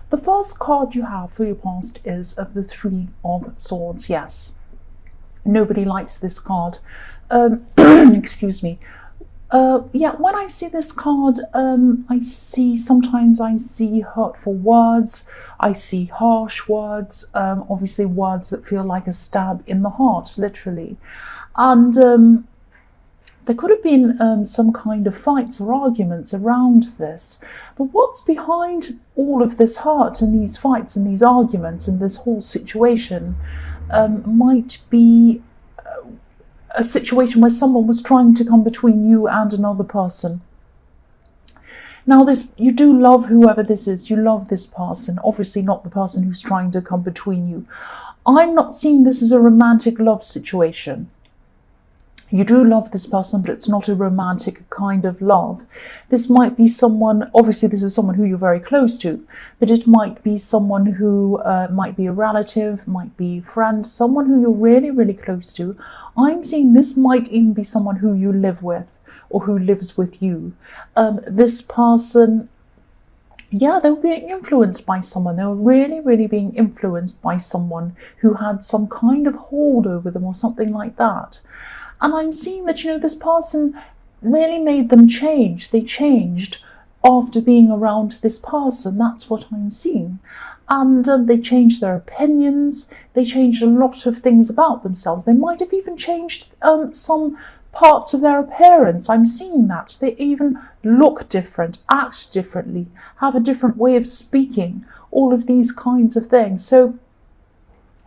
The first card you have for your past is of the Three of Swords. Yes, nobody likes this card. Excuse me. Yeah, when I see this card, sometimes I see hurtful words, I see harsh words, obviously words that feel like a stab in the heart, literally. And there could have been some kind of fights or arguments around this. But what's behind all of this hurt and these fights and these arguments and this whole situation might be a situation where someone was trying to come between you and another person. Now, you do love whoever this is. You love this person. Obviously not the person who's trying to come between you. I'm not seeing this as a romantic love situation. You do love this person, but it's not a romantic kind of love. This might be someone, obviously this is someone who you're very close to, but it might be someone who might be a relative, might be a friend, someone who you're really, really close to. I'm seeing this might even be someone who you live with or who lives with you. This person, yeah, they were being influenced by someone. They were really, really being influenced by someone who had some kind of hold over them or something like that. And I'm seeing that, this person really made them change. They changed after being around this person. That's what I'm seeing. And they changed their opinions. They changed a lot of things about themselves. They might have even changed some parts of their appearance. I'm seeing that. They even look different, act differently, have a different way of speaking, all of these kinds of things. So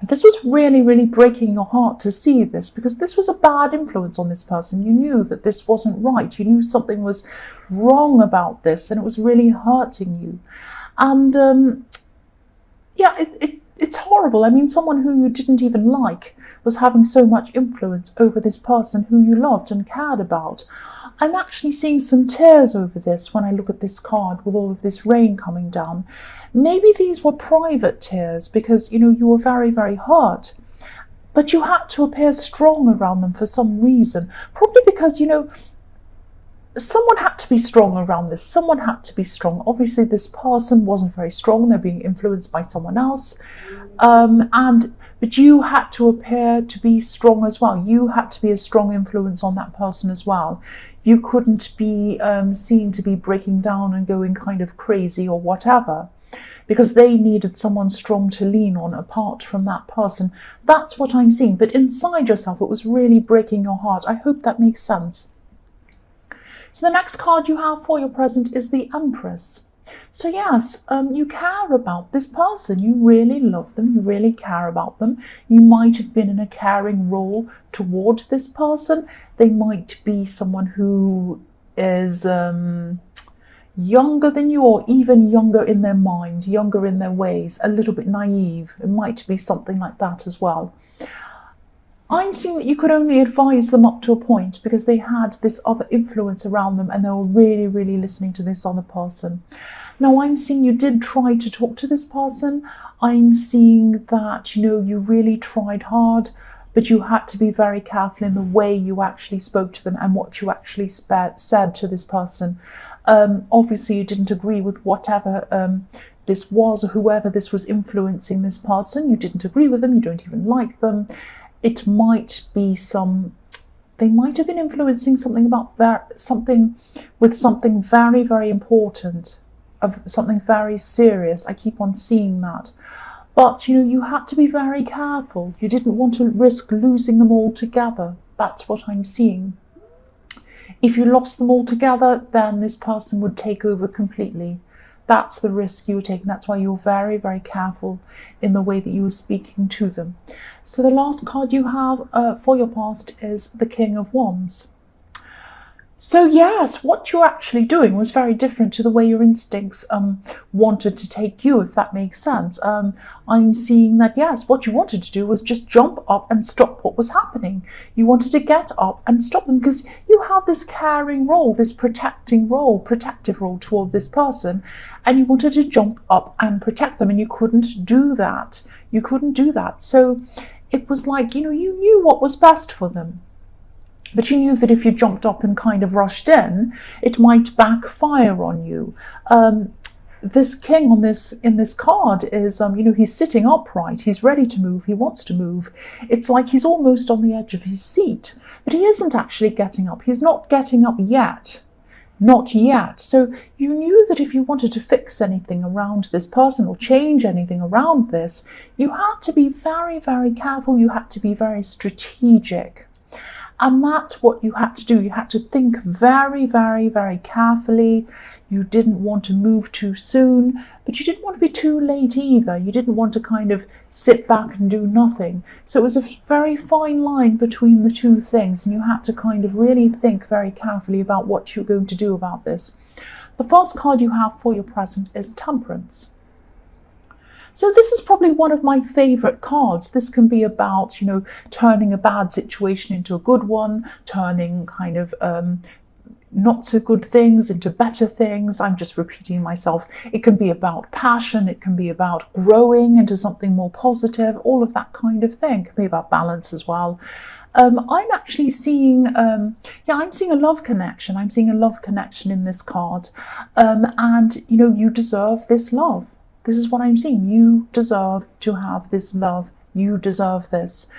this was really, really breaking your heart to see this, because this was a bad influence on this person. You knew that this wasn't right. You knew something was wrong about this, and it was really hurting you. And yeah, it's horrible. I mean, someone who you didn't even like was having so much influence over this person who you loved and cared about. I'm actually seeing some tears over this when I look at this card with all of this rain coming down. Maybe these were private tears because, you were very, very hurt. But you had to appear strong around them for some reason. Probably because, someone had to be strong around this. Someone had to be strong. Obviously, this person wasn't very strong. They're being influenced by someone else. But you had to appear to be strong as well. You had to be a strong influence on that person as well. You couldn't be seen to be breaking down and going kind of crazy or whatever, because they needed someone strong to lean on apart from that person. That's what I'm seeing. But inside yourself, it was really breaking your heart. I hope that makes sense. So the next card you have for your present is the Empress. So yes, you care about this person. You really love them. You really care about them. You might have been in a caring role toward this person. They might be someone who is younger than you, or even younger in their mind, younger in their ways, a little bit naive. It might be something like that as well. I'm seeing that you could only advise them up to a point because they had this other influence around them and they were really, really listening to this other person. Now, I'm seeing you did try to talk to this person. I'm seeing that, you really tried hard, but you had to be very careful in the way you actually spoke to them and what you actually said to this person. Obviously, you didn't agree with whatever this was, or whoever this was influencing this person. You didn't agree with them. You don't even like them. It might be they might have been influencing something about something very, very important, of something very serious. I keep on seeing that. But, you had to be very careful. You didn't want to risk losing them all together. That's what I'm seeing. If you lost them all together, then this person would take over completely. That's the risk you were taking. That's why you're very, very careful in the way that you were speaking to them. So the last card you have for your past is the King of Wands. So yes, what you're actually doing was very different to the way your instincts wanted to take you, if that makes sense. I'm seeing that, yes, what you wanted to do was just jump up and stop what was happening. You wanted to get up and stop them because you have this caring role, this protective role toward this person, and you wanted to jump up and protect them, and you couldn't do that. You couldn't do that. So it was like, you knew what was best for them. But you knew that if you jumped up and kind of rushed in, it might backfire on you. this king on this in this card is, he's sitting upright, he's ready to move, he wants to move. It's like he's almost on the edge of his seat, but he isn't actually getting up. He's not getting up yet. Not yet. So you knew that if you wanted to fix anything around this person or change anything around this, you had to be very, very careful. You had to be very strategic. And that's what you had to do. You had to think very, very, very carefully. You didn't want to move too soon, but you didn't want to be too late either. You didn't want to kind of sit back and do nothing. So it was a very fine line between the two things, and you had to kind of really think very carefully about what you're going to do about this. The first card you have for your present is Temperance. So this is probably one of my favourite cards. This can be about, turning a bad situation into a good one, turning kind of not so good things into better things. I'm just repeating myself. It can be about passion. It can be about growing into something more positive, all of that kind of thing. It can be about balance as well. I'm actually seeing, I'm seeing a love connection. I'm seeing a love connection in this card. And, you deserve this love. This is what I'm seeing. You deserve to have this love. You deserve this.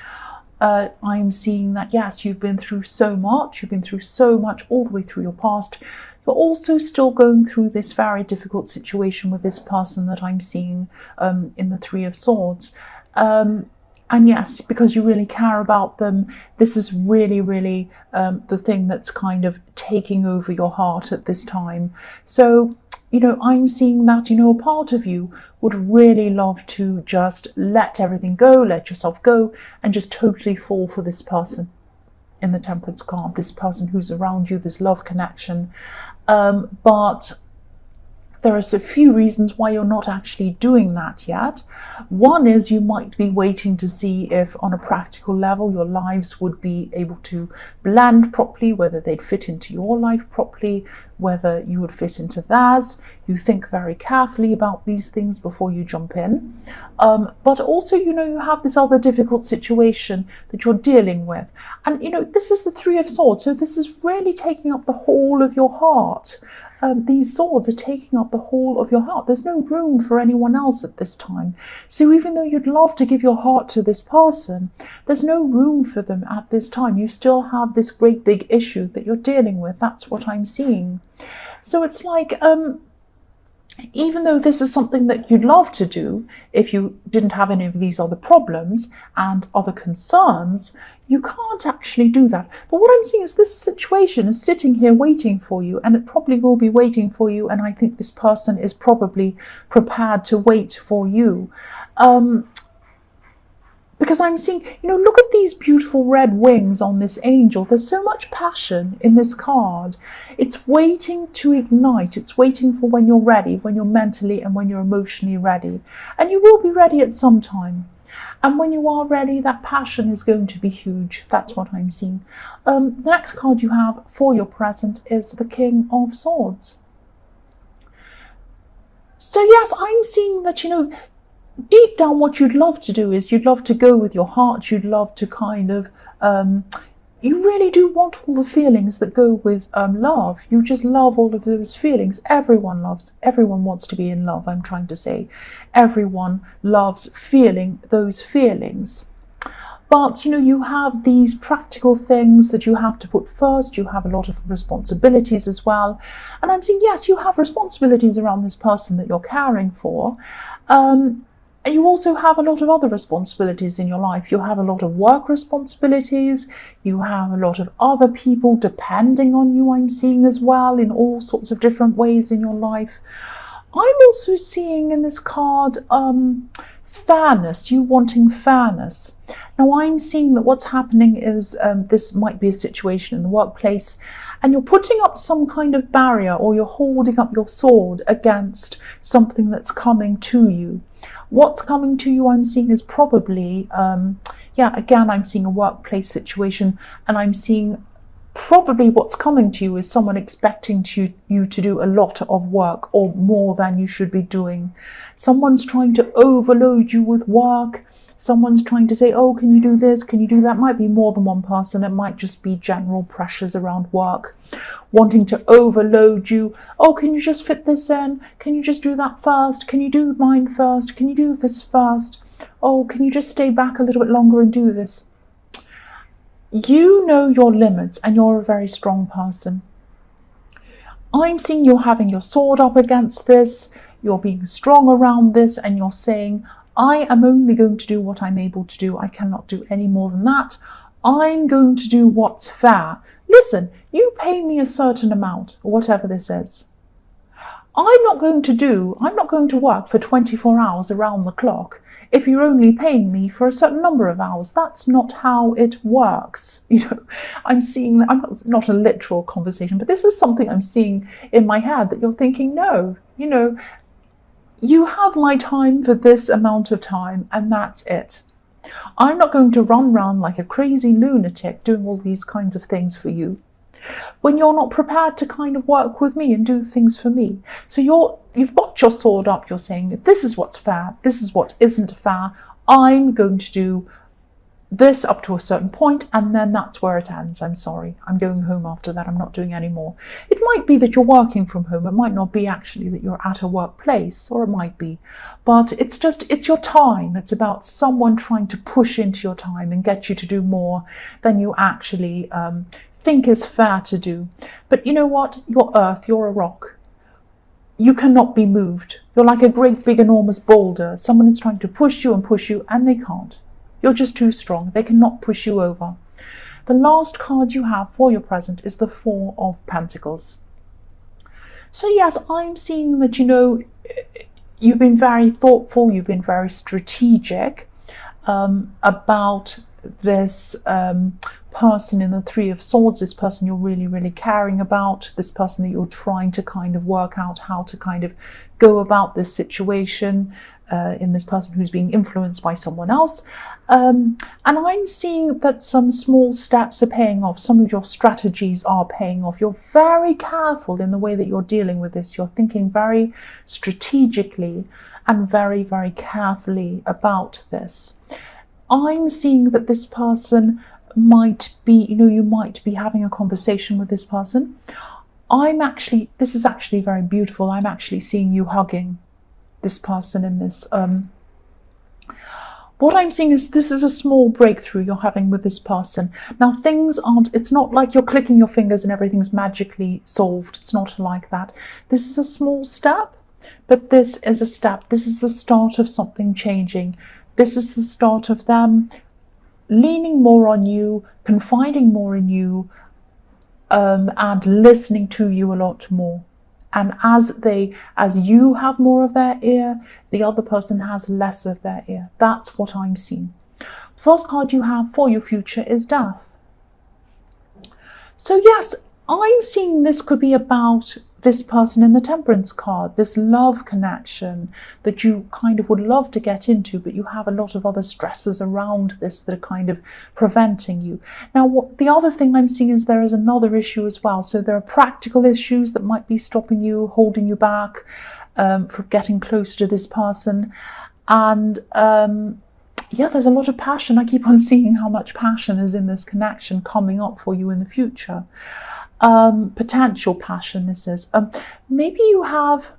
I'm seeing that, yes, you've been through so much. You've been through so much all the way through your past. You're also still going through this very difficult situation with this person that I'm seeing in the Three of Swords. And yes, because you really care about them, this is really, really the thing that's kind of taking over your heart at this time. So, I'm seeing that, a part of you would really love to just let everything go, let yourself go, and just totally fall for this person in the Temperance card, this person who's around you, this love connection. But there are a few reasons why you're not actually doing that yet. One is you might be waiting to see if on a practical level your lives would be able to blend properly, whether they'd fit into your life properly, whether you would fit into theirs. You think very carefully about these things before you jump in. But also, you have this other difficult situation that you're dealing with. And, this is the Three of Swords. So this is really taking up the whole of your heart. These swords are taking up the whole of your heart. There's no room for anyone else at this time. So even though you'd love to give your heart to this person, there's no room for them at this time. You still have this great big issue that you're dealing with. That's what I'm seeing. So it's like, even though this is something that you'd love to do, if you didn't have any of these other problems and other concerns, you can't actually do that. But what I'm seeing is this situation is sitting here waiting for you, and it probably will be waiting for you. And I think this person is probably prepared to wait for you. Because I'm seeing, look at these beautiful red wings on this angel. There's so much passion in this card. It's waiting to ignite. It's waiting for when you're ready, when you're mentally and when you're emotionally ready. And you will be ready at some time. And when you are ready, that passion is going to be huge. That's what I'm seeing. The next card you have for your present is the King of Swords. So yes, I'm seeing that, deep down what you'd love to do is you'd love to go with your heart. You'd love to kind of, you really do want all the feelings that go with love. You just love all of those feelings. Everyone wants to be in love, I'm trying to say. Everyone loves feeling those feelings. But, you have these practical things that you have to put first. You have a lot of responsibilities as well. And I'm saying, yes, you have responsibilities around this person that you're caring for. And you also have a lot of other responsibilities in your life. You have a lot of work responsibilities. You have a lot of other people depending on you, I'm seeing as well, in all sorts of different ways in your life. I'm also seeing in this card fairness, you wanting fairness. Now I'm seeing that what's happening is this might be a situation in the workplace, and you're putting up some kind of barrier, or you're holding up your sword against something that's coming to you. What's coming to you, I'm seeing, is probably, again, I'm seeing a workplace situation, and I'm seeing probably what's coming to you is someone expecting you to do a lot of work or more than you should be doing. Someone's trying to overload you with work. Someone's trying to say, oh, can you do this? Can you do that? Might be more than one person. It might just be general pressures around work, wanting to overload you. Oh, can you just fit this in? Can you just do that first? Can you do mine first? Can you do this first? Oh, can you just stay back a little bit longer and do this? You know your limits and you're a very strong person. I'm seeing you're having your sword up against this. You're being strong around this and you're saying, I am only going to do what I'm able to do. I cannot do any more than that. I'm going to do what's fair. Listen, you pay me a certain amount, or whatever this is. I'm not going to work for 24 hours around the clock if you're only paying me for a certain number of hours. That's not how it works. I'm not a literal conversation, but this is something I'm seeing in my head that you're thinking, no, you have my time for this amount of time and that's it. I'm not going to run around like a crazy lunatic doing all these kinds of things for you when you're not prepared to kind of work with me and do things for me. So you've got your sword up, you're saying that this is what's fair, this is what isn't fair. I'm going to do this up to a certain point and then that's where it ends. I'm sorry, I'm going home after that. I'm not doing any more. It might be that you're working from home. It might not be actually that you're at a workplace, or it might be, but it's your time. It's about someone trying to push into your time and get you to do more than you actually think is fair to do. But you know what? You're earth, you're a rock. You cannot be moved. You're like a great big enormous boulder. Someone is trying to push you and they can't. You're just too strong. They cannot push you over. The last card you have for your present is the Four of Pentacles. So yes, I'm seeing that, you've been very thoughtful, you've been very strategic about this person in the Three of Swords, this person you're really, really caring about, this person that you're trying to kind of work out how to kind of go about this situation, in this person who's being influenced by someone else. And I'm seeing that some small steps are paying off. Some of your strategies are paying off. You're very careful in the way that you're dealing with this. You're thinking very strategically and very, very carefully about this. I'm seeing that this person might be, you might be having a conversation with this person. This is actually very beautiful. I'm actually seeing you hugging this person in this. What I'm seeing is this is a small breakthrough you're having with this person. Now it's not like you're clicking your fingers and everything's magically solved. It's not like that. This is a small step, but this is a step. This is the start of something changing. This is the start of them leaning more on you, confiding more in you, and listening to you a lot more. And as you have more of their ear, the other person has less of their ear. That's what I'm seeing. The first card you have for your future is Death. So yes, I'm seeing this could be about this person in the Temperance card, this love connection that you kind of would love to get into, but you have a lot of other stresses around this that are kind of preventing you. Now, the other thing I'm seeing is there is another issue as well. So there are practical issues that might be stopping you, holding you back from getting close to this person. And yeah, there's a lot of passion. I keep on seeing how much passion is in this connection coming up for you in the future. Potential passion this is. Maybe you have,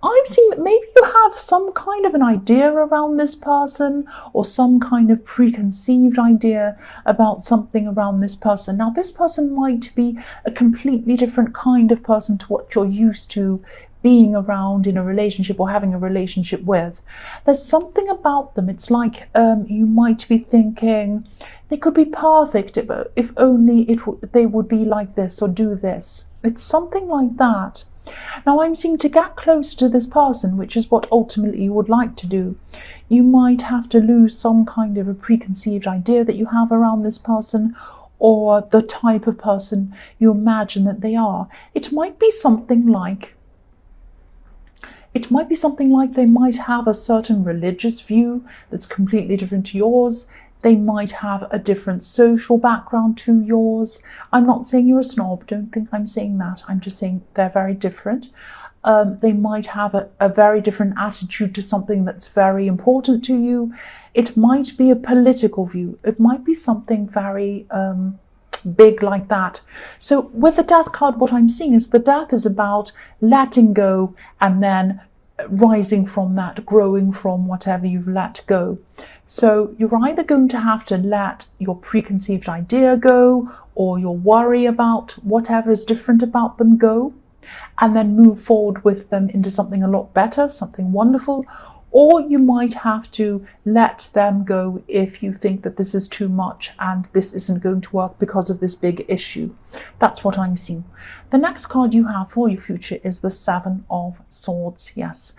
I'm seeing that maybe you have some kind of an idea around this person, or some kind of preconceived idea about something around this person. Now, this person might be a completely different kind of person to what you're used to being around in a relationship or having a relationship with. There's something about them. It's like you might be thinking they could be perfect if only they would be like this or do this. It's something like that. Now, I'm seeing to get close to this person, which is what ultimately you would like to do, you might have to lose some kind of a preconceived idea that you have around this person, or the type of person you imagine that they are. It might be something like they might have a certain religious view that's completely different to yours. They might have a different social background to yours. I'm not saying you're a snob, don't think I'm saying that. I'm just saying they're very different. They might have a very different attitude to something that's very important to you. It might be a political view. It might be something very big like that. So with the Death card, what I'm seeing is the Death is about letting go and then rising from that, growing from whatever you've let go. So you're either going to have to let your preconceived idea go, or your worry about whatever is different about them go, and then move forward with them into something a lot better, something wonderful. Or you might have to let them go if you think that this is too much and this isn't going to work because of this big issue. That's what I'm seeing. The next card you have for your future is the Seven of Swords. Yes.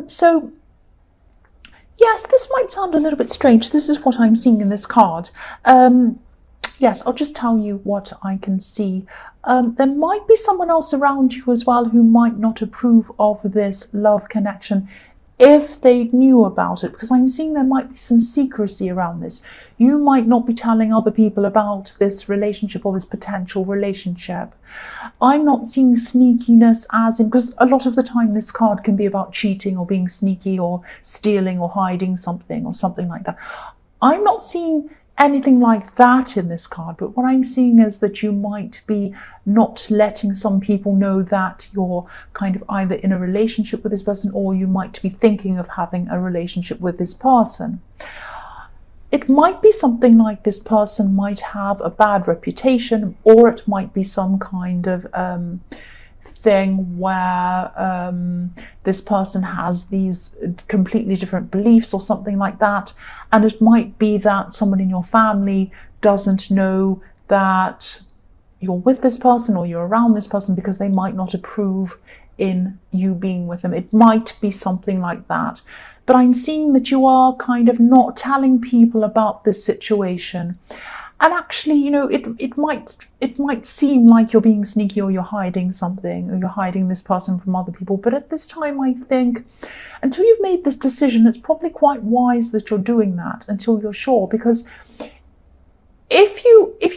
So yes, this might sound a little bit strange. This is what I'm seeing in this card. Yes, I'll just tell you what I can see. There might be someone else around you as well who might not approve of this love connection if they knew about it, because I'm seeing there might be some secrecy around this. You might not be telling other people about this relationship or this potential relationship. I'm not seeing sneakiness as in, because a lot of the time this card can be about cheating or being sneaky or stealing or hiding something or something like that. I'm not seeing anything like that in this card, but what I'm seeing is that you might be not letting some people know that you're kind of either in a relationship with this person, or you might be thinking of having a relationship with this person. It might be something like this person might have a bad reputation, or it might be some kind of thing where this person has these completely different beliefs or something like that, and it might be that someone in your family doesn't know that you're with this person or you're around this person because they might not approve in you being with them. It might be something like that, but I'm seeing that you are kind of not telling people about this situation. And actually, you know, it might seem like you're being sneaky or you're hiding something, or you're hiding this person from other people. But at this time, I think until you've made this decision, it's probably quite wise that you're doing that until you're sure. Because if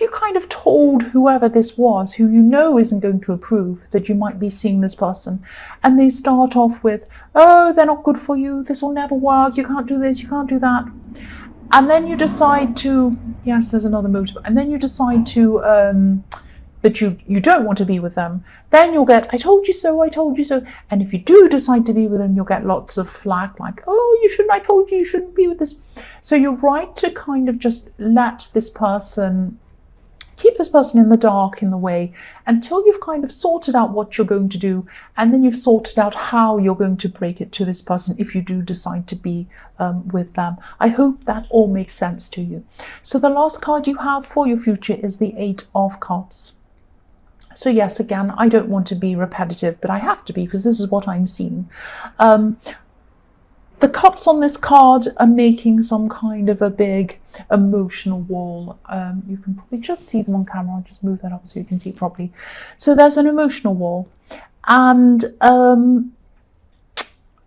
you kind of told whoever this was, who you know isn't going to approve, that you might be seeing this person, and they start off with, oh, they're not good for you, this will never work, you can't do this, you can't do that. And then you decide to, yes, there's another motive, and then you decide to, that you don't want to be with them, then you'll get, I told you so, I told you so. And if you do decide to be with them, you'll get lots of flack, like, oh, you shouldn't, I told you shouldn't be with this. So you're right to kind of just let this person, keep this person in the dark, in the way, until you've kind of sorted out what you're going to do, and then you've sorted out how you're going to break it to this person if you do decide to be with them. I hope that all makes sense to you. So the last card you have for your future is the Eight of Cups. So yes, again, I don't want to be repetitive, but I have to be because this is what I'm seeing. The cups on this card are making some kind of a big emotional wall. You can probably just see them on camera. I'll just move that up so you can see properly. So there's an emotional wall. And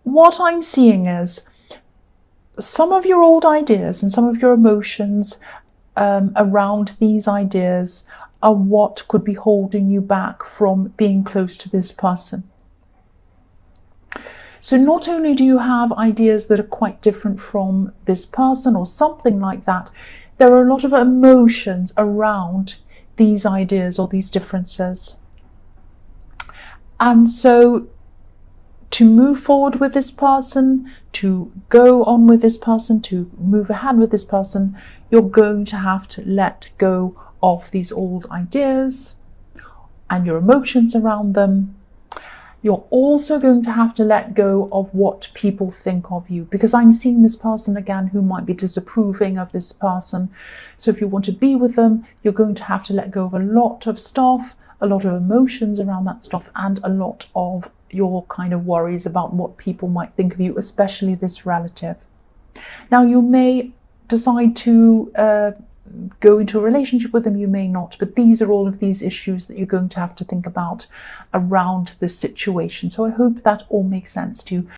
what I'm seeing is some of your old ideas and some of your emotions around these ideas are what could be holding you back from being close to this person. So not only do you have ideas that are quite different from this person or something like that, there are a lot of emotions around these ideas or these differences. And so to move forward with this person, to go on with this person, to move ahead with this person, you're going to have to let go of these old ideas and your emotions around them. You're also going to have to let go of what people think of you, because I'm seeing this person again who might be disapproving of this person. So if you want to be with them, you're going to have to let go of a lot of stuff, a lot of emotions around that stuff, and a lot of your kind of worries about what people might think of you, especially this relative. Now, you may decide to go into a relationship with them, you may not, but these are all of these issues that you're going to have to think about around this situation. So I hope that all makes sense to you.